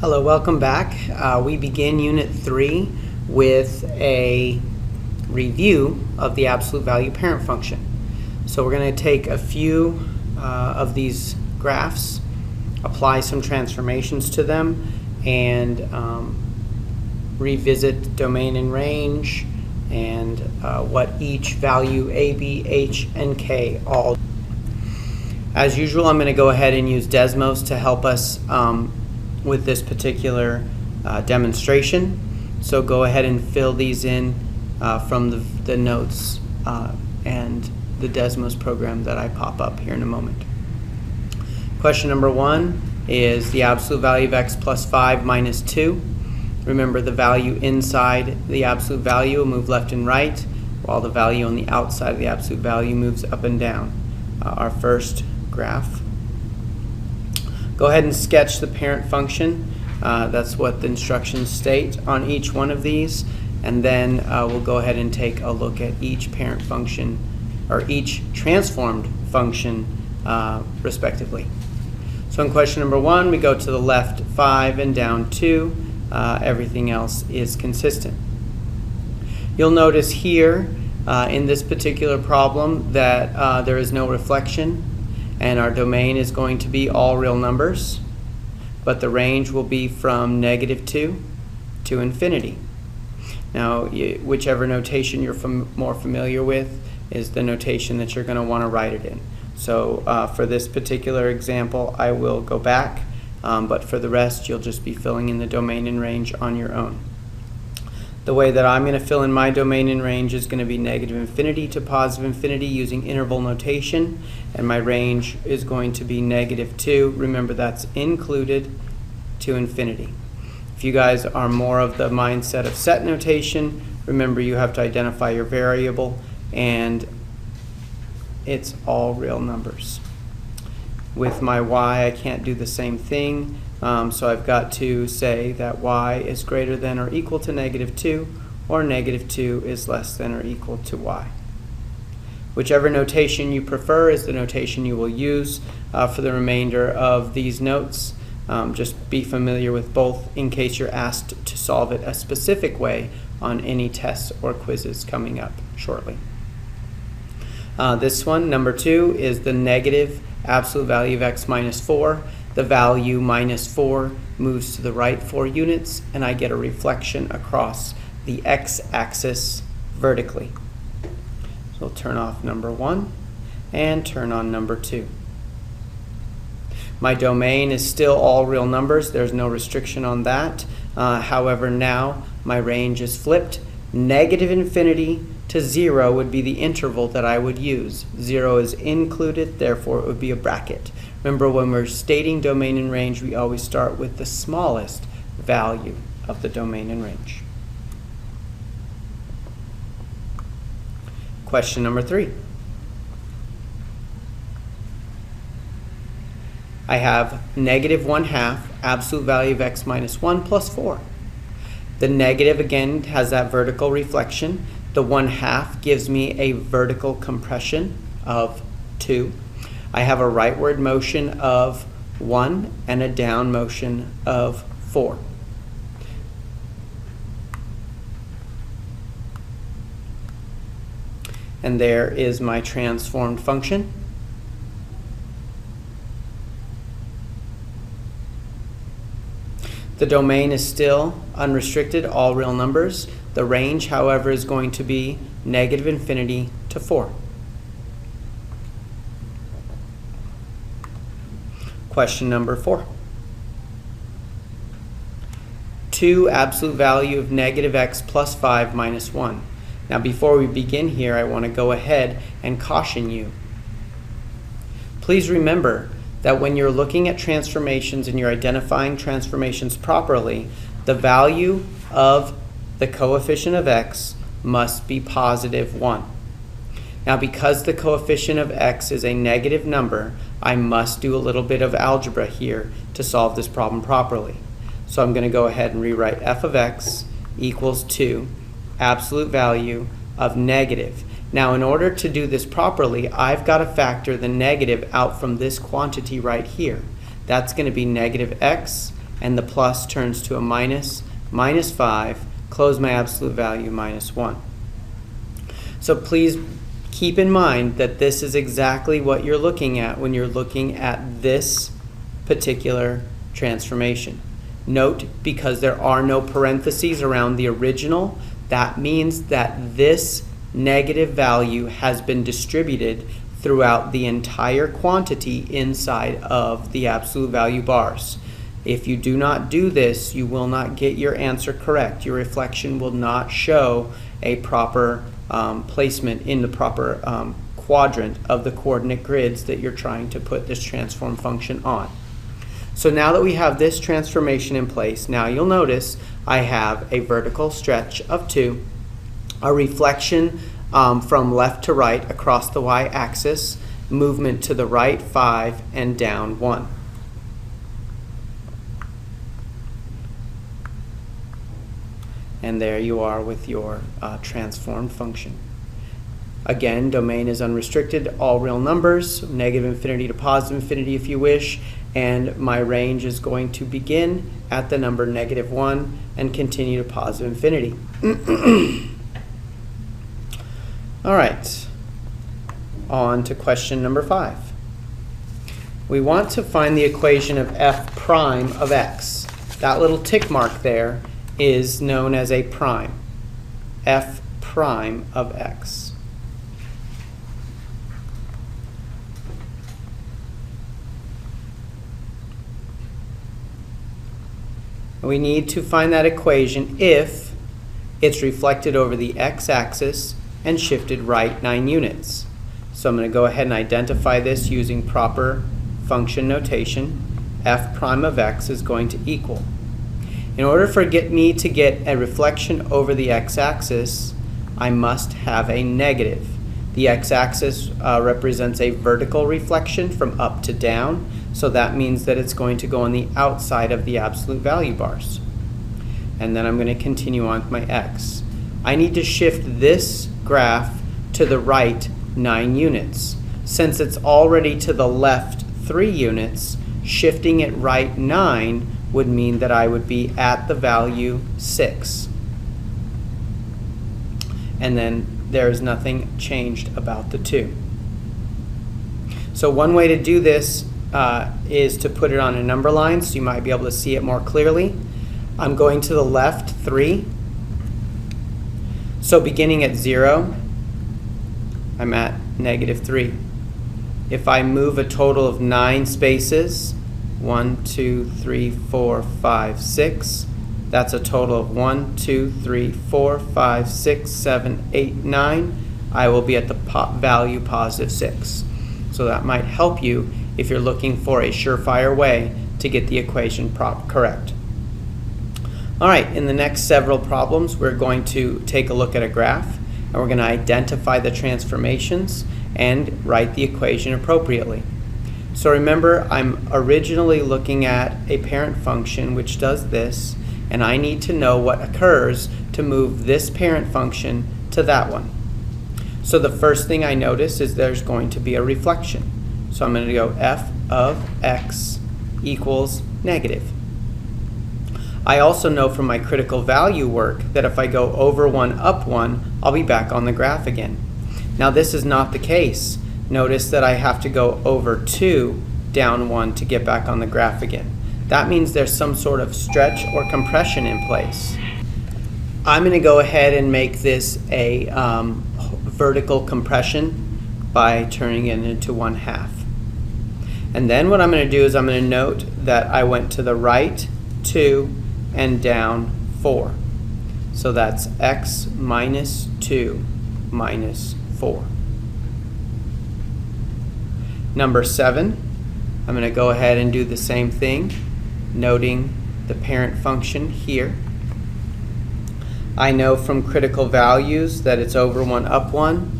Hello, welcome back. We begin Unit 3 with a review of the absolute value parent function. So we're going to take a few of these graphs, apply some transformations to them, and revisit domain and range and what each value A, B, H, and K all do. As usual, I'm going to go ahead and use Desmos to help us with this particular demonstration. So go ahead and fill these in from the notes and the Desmos program that I pop up here in a moment. Question number 1 is the absolute value of x plus 5 minus 2. Remember, the value inside the absolute value will move left and right, while the value on the outside of the absolute value moves up and down. Our first graph. Go ahead and sketch the parent function. That's what the instructions state on each one of these, and then we'll go ahead and take a look at each parent function or each transformed function respectively. So in question number 1, we go to the left 5 and down 2. Everything else is consistent. You'll notice here in this particular problem that there is no reflection, and our domain is going to be all real numbers, but the range will be from -2 to infinity. Now, whichever notation you're more familiar with is the notation that you're going to want to write it in. So for this particular example, I will go back, but for the rest, you'll just be filling in the domain and range on your own. The way that I'm going to fill in my domain and range is going to be -infinity to +infinity using interval notation, and my range is going to be -2. Remember, that's included to infinity. If you guys are more of the mindset of set notation, remember you have to identify your variable, and it's all real numbers. With my y, I can't do the same thing. So I've got to say that y is greater than or equal to -2, or -2 is less than or equal to y. Whichever notation you prefer is the notation you will use for the remainder of these notes. Just be familiar with both in case you're asked to solve it a specific way on any tests or quizzes coming up shortly. This one, number 2, is the negative absolute value of x minus 4. The value -4 moves to the right 4 units, and I get a reflection across the x-axis vertically. So we'll turn off number 1 and turn on number 2. My domain is still all real numbers. There's no restriction on that. However, now my range is flipped. -infinity to 0 would be the interval that I would use. 0 is included, therefore it would be a bracket. Remember, when we're stating domain and range, we always start with the smallest value of the domain and range. Question number 3. I have -1/2 absolute value of x minus 1 plus 4. The negative, again, has that vertical reflection. The 1/2 gives me a vertical compression of 2. I have a rightward motion of 1 and a down motion of 4. And there is my transformed function. The domain is still unrestricted, all real numbers. The range, however, is going to be -infinity to 4. Question number 4. 2 absolute value of -x plus 5 minus 1. Now, before we begin here, I want to go ahead and caution you. Please remember that when you're looking at transformations and you're identifying transformations properly, the value of the coefficient of x must be +1. Now, because the coefficient of x is a negative number, I must do a little bit of algebra here to solve this problem properly. So I'm going to go ahead and rewrite f of x equals 2 absolute value of negative. Now, in order to do this properly, I've got to factor the negative out from this quantity right here. That's going to be -x and the plus turns to a minus, minus 5, close my absolute value, minus 1. So please keep in mind that this is exactly what you're looking at when you're looking at this particular transformation. Note, because there are no parentheses around the original, that means that this negative value has been distributed throughout the entire quantity inside of the absolute value bars. If you do not do this, you will not get your answer correct. Your reflection will not show a proper placement in the proper quadrant of the coordinate grids that you're trying to put this transform function on. So now that we have this transformation in place, now you'll notice I have a vertical stretch of 2, a reflection from left to right across the y-axis, movement to the right 5, and down 1. And there you are with your transformed function. Again, domain is unrestricted, all real numbers, negative infinity to positive infinity if you wish, and my range is going to begin at the number -1 and continue to positive infinity. All right, on to question number 5. We want to find the equation of f prime of x. That little tick mark there is known as a prime, f prime of x. We need to find that equation if it's reflected over the x-axis and shifted right 9 units. So I'm going to go ahead and identify this using proper function notation. F prime of x is going to equal. In order for me to get a reflection over the x-axis, I must have a negative. The x-axis represents a vertical reflection from up to down, so that means that it's going to go on the outside of the absolute value bars. And then I'm going to continue on with my x. I need to shift this graph to the right 9 units. Since it's already to the left 3 units, shifting it right 9 would mean that I would be at the value 6. And then there's nothing changed about the 2. So one way to do this is to put it on a number line so you might be able to see it more clearly. I'm going to the left 3. So beginning at 0, I'm at -3. If I move a total of 9 spaces, 1, 2, 3, 4, 5, 6, that's a total of 1, 2, 3, 4, 5, 6, 7, 8, 9, I will be at the value +6. So that might help you if you're looking for a surefire way to get the equation correct. All right, in the next several problems, we're going to take a look at a graph, and we're going to identify the transformations and write the equation appropriately. So remember, I'm originally looking at a parent function which does this, and I need to know what occurs to move this parent function to that one. So the first thing I notice is there's going to be a reflection. So I'm going to go f of x equals negative. I also know from my critical value work that if I go over 1, up 1, I'll be back on the graph again. Now this is not the case. Notice that I have to go over 2, down 1 to get back on the graph again. That means there's some sort of stretch or compression in place. I'm going to go ahead and make this a vertical compression by turning it into 1/2. And then what I'm going to do is I'm going to note that I went to the right 2 and down 4. So that's x minus 2 minus 4. Number 7, I'm going to go ahead and do the same thing, noting the parent function here. I know from critical values that it's over 1, up 1,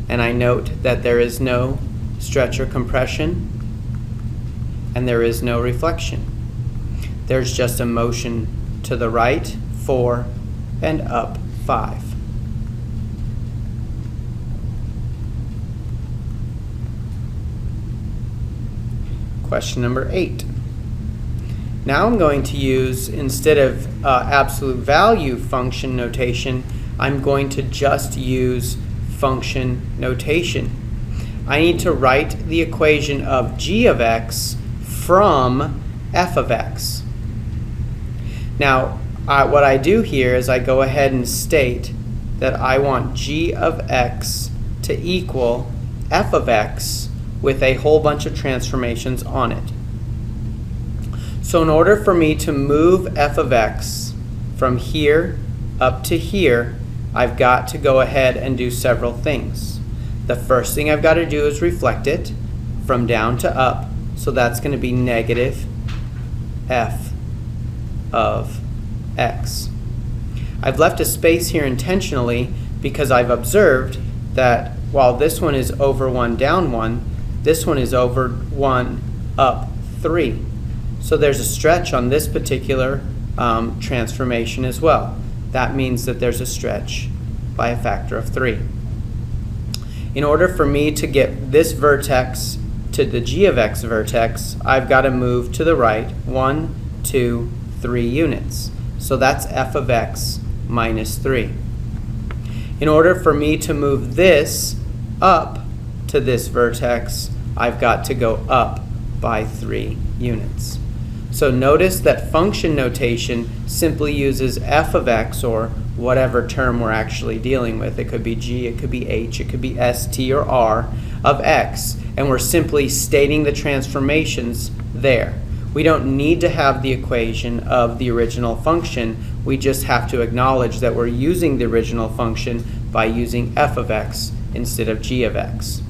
and I note that there is no stretch or compression, and there is no reflection. There's just a motion to the right 4 and up 5. Question number 8. Now I'm going to use, instead of absolute value function notation, I'm going to just use function notation. I need to write the equation of g of x from f of x. Now, what I do here is I go ahead and state that I want g of x to equal f of x with a whole bunch of transformations on it. So in order for me to move f of x from here up to here, I've got to go ahead and do several things. The first thing I've got to do is reflect it from down to up, so that's going to be negative f of x. I've left a space here intentionally because I've observed that while this one is over 1 down 1, this one is over 1 up 3. So there's a stretch on this particular transformation as well. That means that there's a stretch by a factor of 3. In order for me to get this vertex to the g of x vertex, I've got to move to the right 1, 2, 3 units. So that's f of x minus 3. In order for me to move this up to this vertex, I've got to go up by 3 units. So notice that function notation simply uses f of x, or whatever term we're actually dealing with. It could be g, it could be h, it could be s, t, or r of x, and we're simply stating the transformations there. We don't need to have the equation of the original function. We just have to acknowledge that we're using the original function by using f of x instead of g of x.